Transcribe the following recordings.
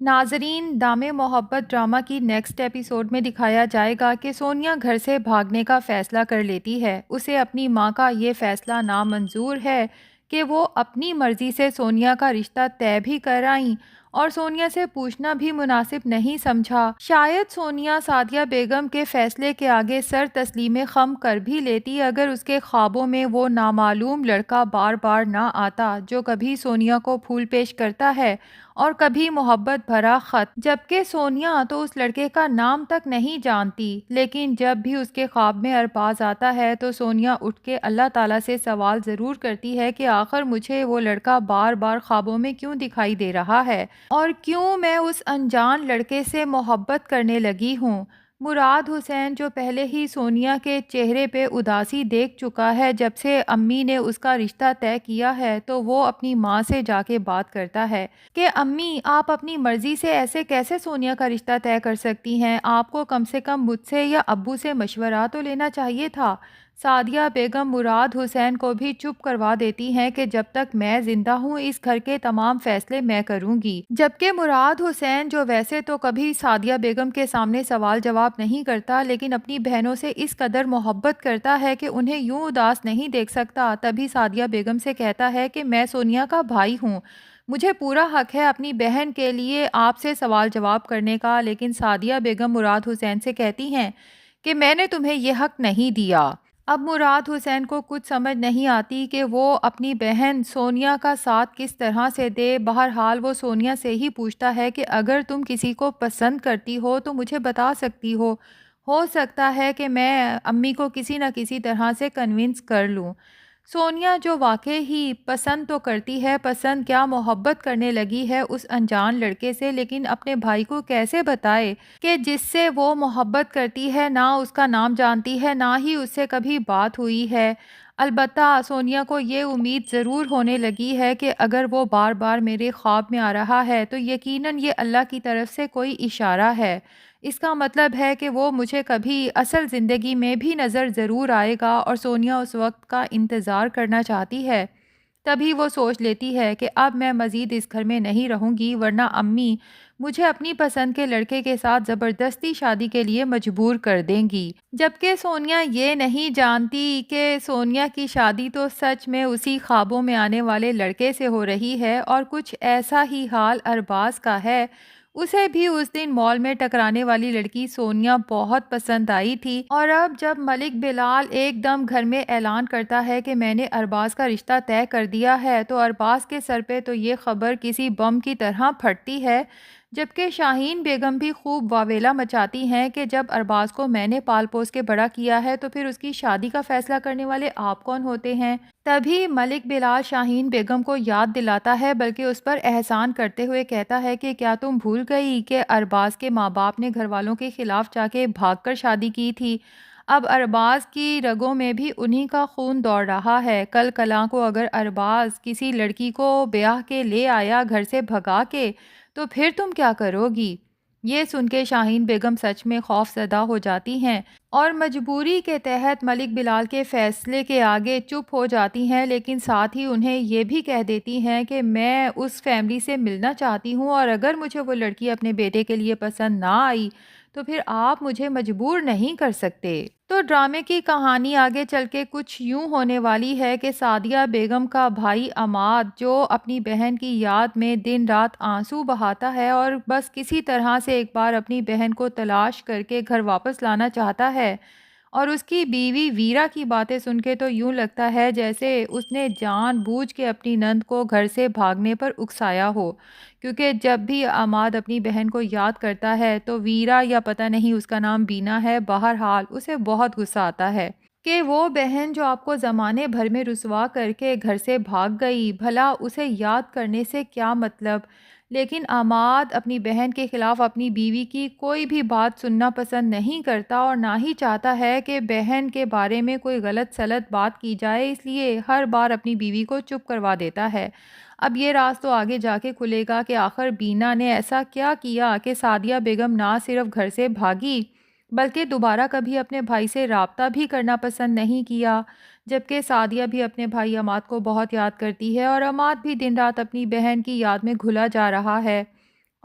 ناظرین، دام محبت ڈرامہ کی نیکسٹ ایپیسوڈ میں دکھایا جائے گا کہ سونیا گھر سے بھاگنے کا فیصلہ کر لیتی ہے۔ اسے اپنی ماں کا یہ فیصلہ نامنظور ہے کہ وہ اپنی مرضی سے سونیا کا رشتہ طے بھی کر آئیں اور سونیا سے پوچھنا بھی مناسب نہیں سمجھا۔ شاید سونیا سعدیہ بیگم کے فیصلے کے آگے سر تسلیم خم کر بھی لیتی اگر اس کے خوابوں میں وہ نامعلوم لڑکا بار بار نہ آتا جو کبھی سونیا کو پھول پیش کرتا ہے اور کبھی محبت بھرا خط، جبکہ سونیا تو اس لڑکے کا نام تک نہیں جانتی، لیکن جب بھی اس کے خواب میں ارباز آتا ہے تو سونیا اٹھ کے اللہ تعالیٰ سے سوال ضرور کرتی ہے کہ آخر مجھے وہ لڑکا بار بار خوابوں میں کیوں دکھائی دے رہا ہے اور کیوں میں اس انجان لڑکے سے محبت کرنے لگی ہوں۔ مراد حسین جو پہلے ہی سونیا کے چہرے پہ اداسی دیکھ چکا ہے جب سے امی نے اس کا رشتہ طے کیا ہے، تو وہ اپنی ماں سے جا کے بات کرتا ہے کہ امی، آپ اپنی مرضی سے ایسے کیسے سونیا کا رشتہ طے کر سکتی ہیں؟ آپ کو کم سے کم مجھ سے یا ابو سے مشورہ تو لینا چاہیے تھا۔ سعدیہ بیگم مراد حسین کو بھی چپ کروا دیتی ہیں کہ جب تک میں زندہ ہوں اس گھر کے تمام فیصلے میں کروں گی، جبکہ مراد حسین جو ویسے تو کبھی سعدیہ بیگم کے سامنے سوال جواب نہیں کرتا لیکن اپنی بہنوں سے اس قدر محبت کرتا ہے کہ انہیں یوں اداس نہیں دیکھ سکتا، تبھی سعدیہ بیگم سے کہتا ہے کہ میں سونیا کا بھائی ہوں، مجھے پورا حق ہے اپنی بہن کے لیے آپ سے سوال جواب کرنے کا، لیکن سعدیہ بیگم مراد حسین سے کہتی ہیں کہ میں نے تمہیں یہ حق نہیں دیا۔ اب مراد حسین کو کچھ سمجھ نہیں آتی کہ وہ اپنی بہن سونیا کا ساتھ کس طرح سے دے۔ بہرحال وہ سونیا سے ہی پوچھتا ہے کہ اگر تم کسی کو پسند کرتی ہو تو مجھے بتا سکتی ہو سکتا ہے کہ میں امی کو کسی نہ کسی طرح سے کنونس کر لوں۔ سونیا جو واقعی ہی پسند تو کرتی ہے، پسند کیا محبت کرنے لگی ہے اس انجان لڑکے سے، لیکن اپنے بھائی کو کیسے بتائے کہ جس سے وہ محبت کرتی ہے نہ اس کا نام جانتی ہے نہ ہی اس سے کبھی بات ہوئی ہے۔ البتہ سونیا کو یہ امید ضرور ہونے لگی ہے کہ اگر وہ بار بار میرے خواب میں آ رہا ہے تو یقیناً یہ اللہ کی طرف سے کوئی اشارہ ہے، اس کا مطلب ہے کہ وہ مجھے کبھی اصل زندگی میں بھی نظر ضرور آئے گا، اور سونیا اس وقت کا انتظار کرنا چاہتی ہے۔ تبھی وہ سوچ لیتی ہے کہ اب میں مزید اس گھر میں نہیں رہوں گی ورنہ امی مجھے اپنی پسند کے لڑکے کے ساتھ زبردستی شادی کے لیے مجبور کر دیں گی، جبکہ سونیا یہ نہیں جانتی کہ سونیا کی شادی تو سچ میں اسی خوابوں میں آنے والے لڑکے سے ہو رہی ہے، اور کچھ ایسا ہی حال ارباز کا ہے۔ اسے بھی اس دن مال میں ٹکرانے والی لڑکی سونیا بہت پسند آئی تھی، اور اب جب ملک بلال ایک دم گھر میں اعلان کرتا ہے کہ میں نے ارباز کا رشتہ طے کر دیا ہے تو ارباز کے سر پہ تو یہ خبر کسی بم کی طرح پھٹتی ہے، جبکہ شاہین بیگم بھی خوب واویلا مچاتی ہیں کہ جب ارباز کو میں نے پال پوس کے بڑا کیا ہے تو پھر اس کی شادی کا فیصلہ کرنے والے آپ کون ہوتے ہیں؟ تبھی ملک بلال شاہین بیگم کو یاد دلاتا ہے، بلکہ اس پر احسان کرتے ہوئے کہتا ہے کہ کیا تم بھول گئی کہ ارباز کے ماں باپ نے گھر والوں کے خلاف جا کے بھاگ کر شادی کی تھی؟ اب ارباز کی رگوں میں بھی انہی کا خون دوڑ رہا ہے۔ کل کلاں کو اگر ارباز کسی لڑکی کو بیاہ کے لے آیا گھر سے بھگا کے تو پھر تم کیا کرو گی؟ یہ سن کے شاہین بیگم سچ میں خوف زدہ ہو جاتی ہیں اور مجبوری کے تحت ملک بلال کے فیصلے کے آگے چپ ہو جاتی ہیں، لیکن ساتھ ہی انہیں یہ بھی کہہ دیتی ہیں کہ میں اس فیملی سے ملنا چاہتی ہوں اور اگر مجھے وہ لڑکی اپنے بیٹے کے لیے پسند نہ آئی تو پھر آپ مجھے مجبور نہیں کر سکتے۔ تو ڈرامے کی کہانی آگے چل کے کچھ یوں ہونے والی ہے کہ سعدیہ بیگم کا بھائی عماد جو اپنی بہن کی یاد میں دن رات آنسو بہاتا ہے اور بس کسی طرح سے ایک بار اپنی بہن کو تلاش کر کے گھر واپس لانا چاہتا ہے، اور اس کی بیوی ویرا کی باتیں سن کے تو یوں لگتا ہے جیسے اس نے جان بوجھ کے اپنی نند کو گھر سے بھاگنے پر اکسایا ہو، کیونکہ جب بھی عماد اپنی بہن کو یاد کرتا ہے تو ویرا یا پتہ نہیں اس کا نام بینا ہے، بہرحال اسے بہت غصہ آتا ہے کہ وہ بہن جو آپ کو زمانے بھر میں رسوا کر کے گھر سے بھاگ گئی، بھلا اسے یاد کرنے سے کیا مطلب؟ لیکن عماد اپنی بہن کے خلاف اپنی بیوی کی کوئی بھی بات سننا پسند نہیں کرتا اور نہ ہی چاہتا ہے کہ بہن کے بارے میں کوئی غلط سلط بات کی جائے، اس لیے ہر بار اپنی بیوی کو چپ کروا دیتا ہے۔ اب یہ راز تو آگے جا کے کھلے گا کہ آخر بینا نے ایسا کیا کیا کہ سعدیہ بیگم نہ صرف گھر سے بھاگی بلکہ دوبارہ کبھی اپنے بھائی سے رابطہ بھی کرنا پسند نہیں کیا، جبکہ سعدیہ بھی اپنے بھائی عماد کو بہت یاد کرتی ہے اور عماد بھی دن رات اپنی بہن کی یاد میں گھلا جا رہا ہے،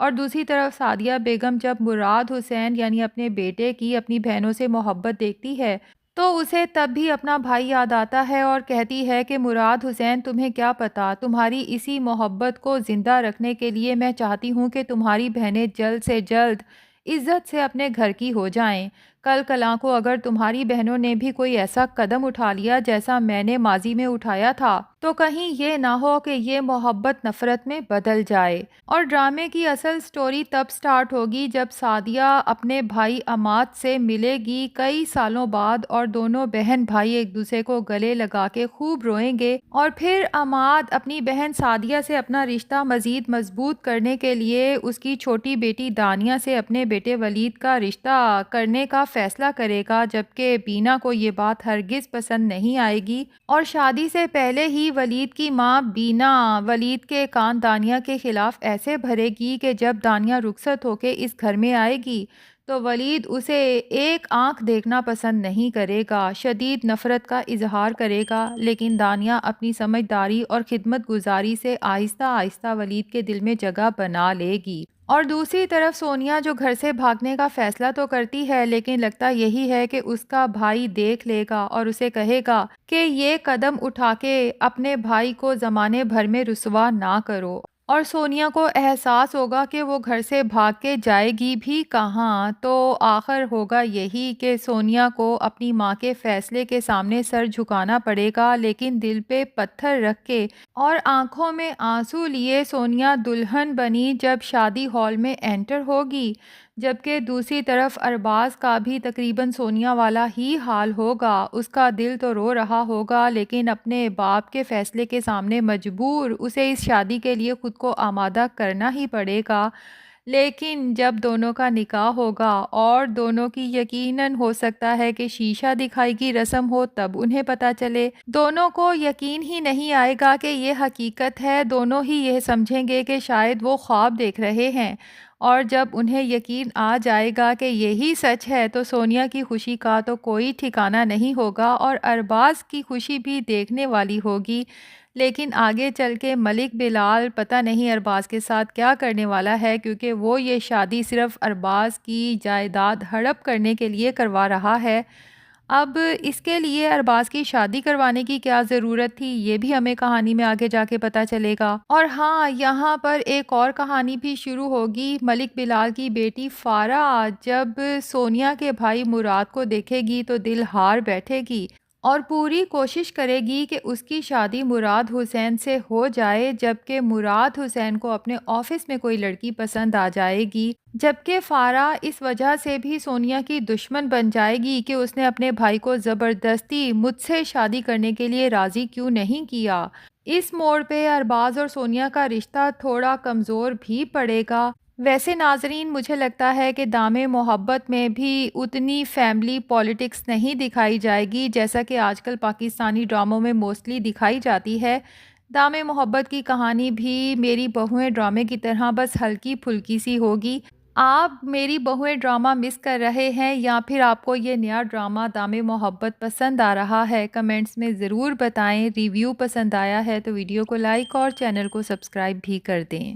اور دوسری طرف سعدیہ بیگم جب مراد حسین یعنی اپنے بیٹے کی اپنی بہنوں سے محبت دیکھتی ہے تو اسے تب بھی اپنا بھائی یاد آتا ہے اور کہتی ہے کہ مراد حسین تمہیں کیا پتا، تمہاری اسی محبت کو زندہ رکھنے کے لیے میں چاہتی ہوں کہ تمہاری بہنیں جلد سے جلد عزت سے اپنے گھر کی ہو جائیں۔ کل کلاں کو اگر تمہاری بہنوں نے بھی کوئی ایسا قدم اٹھا لیا جیسا میں نے ماضی میں اٹھایا تھا تو کہیں یہ نہ ہو کہ یہ محبت نفرت میں بدل جائے۔ اور ڈرامے کی اصل سٹوری تب سٹارٹ ہوگی جب سعدیہ اپنے بھائی عماد سے ملے گی کئی سالوں بعد، اور دونوں بہن بھائی ایک دوسرے کو گلے لگا کے خوب روئیں گے، اور پھر عماد اپنی بہن سعدیہ سے اپنا رشتہ مزید مضبوط کرنے کے لیے اس کی چھوٹی بیٹی دانیہ سے اپنے بیٹے ولید کا رشتہ کرنے کا فیصلہ کرے گا، جبکہ بینا کو یہ بات ہرگز پسند نہیں آئے گی اور شادی سے پہلے ہی ولید کی ماں بینا ولید کے کان دانیہ کے خلاف ایسے بھرے گی کہ جب دانیہ رخصت ہو کے اس گھر میں آئے گی تو ولید اسے ایک آنکھ دیکھنا پسند نہیں کرے گا، شدید نفرت کا اظہار کرے گا، لیکن دانیہ اپنی سمجھداری اور خدمت گزاری سے آہستہ آہستہ ولید کے دل میں جگہ بنا لے گی۔ اور دوسری طرف سونیا جو گھر سے بھاگنے کا فیصلہ تو کرتی ہے لیکن لگتا یہی ہے کہ اس کا بھائی دیکھ لے گا اور اسے کہے گا کہ یہ قدم اٹھا کے اپنے بھائی کو زمانے بھر میں رسوا نہ کرو، اور سونیا کو احساس ہوگا کہ وہ گھر سے بھاگ کے جائے گی بھی کہاں، تو آخر ہوگا یہی کہ سونیا کو اپنی ماں کے فیصلے کے سامنے سر جھکانا پڑے گا، لیکن دل پہ پتھر رکھ کے اور آنکھوں میں آنسو لیے سونیا دلہن بنی جب شادی ہال میں انٹر ہوگی، جبکہ دوسری طرف ارباز کا بھی تقریباً سونیا والا ہی حال ہوگا۔ اس کا دل تو رو رہا ہوگا لیکن اپنے باپ کے فیصلے کے سامنے مجبور اسے اس شادی کے لیے خود کو آمادہ کرنا ہی پڑے گا، لیکن جب دونوں کا نکاح ہوگا اور دونوں کی یقیناً ہو سکتا ہے کہ شیشہ دکھائی کی رسم ہو تب انہیں پتہ چلے، دونوں کو یقین ہی نہیں آئے گا کہ یہ حقیقت ہے، دونوں ہی یہ سمجھیں گے کہ شاید وہ خواب دیکھ رہے ہیں، اور جب انہیں یقین آ جائے گا کہ یہی سچ ہے تو سونیا کی خوشی کا تو کوئی ٹھکانہ نہیں ہوگا اور ارباز کی خوشی بھی دیکھنے والی ہوگی، لیکن آگے چل کے ملک بلال پتہ نہیں ارباز کے ساتھ کیا کرنے والا ہے، کیونکہ وہ یہ شادی صرف ارباز کی جائیداد ہڑپ کرنے کے لیے کروا رہا ہے۔ اب اس کے لیے ارباز کی شادی کروانے کی کیا ضرورت تھی، یہ بھی ہمیں کہانی میں آگے جا کے پتہ چلے گا۔ اور ہاں، یہاں پر ایک اور کہانی بھی شروع ہوگی۔ ملک بلال کی بیٹی فارہ جب سونیا کے بھائی مراد کو دیکھے گی تو دل ہار بیٹھے گی اور پوری کوشش کرے گی کہ اس کی شادی مراد حسین سے ہو جائے، جبکہ مراد حسین کو اپنے آفس میں کوئی لڑکی پسند آ جائے گی، جبکہ فارہ اس وجہ سے بھی سونیا کی دشمن بن جائے گی کہ اس نے اپنے بھائی کو زبردستی مجھ سے شادی کرنے کے لیے راضی کیوں نہیں کیا۔ اس موڑ پہ ارباز اور سونیا کا رشتہ تھوڑا کمزور بھی پڑے گا۔ ویسے ناظرین، مجھے لگتا ہے کہ دام محبت میں بھی اتنی فیملی پالیٹکس نہیں دکھائی جائے گی جیسا کہ آج کل پاکستانی ڈراموں میں موسٹلی دکھائی جاتی ہے۔ دام محبت کی کہانی بھی میری بہویں ڈرامے کی طرح بس ہلکی پھلکی سی ہوگی۔ آپ میری بہویں ڈرامہ مس کر رہے ہیں یا پھر آپ کو یہ نیا ڈرامہ دام محبت پسند آ رہا ہے، کمنٹس میں ضرور بتائیں۔ ریویو پسند آیا ہے تو ویڈیو کو لائک اور چینل کو سبسکرائب بھی کر دیں۔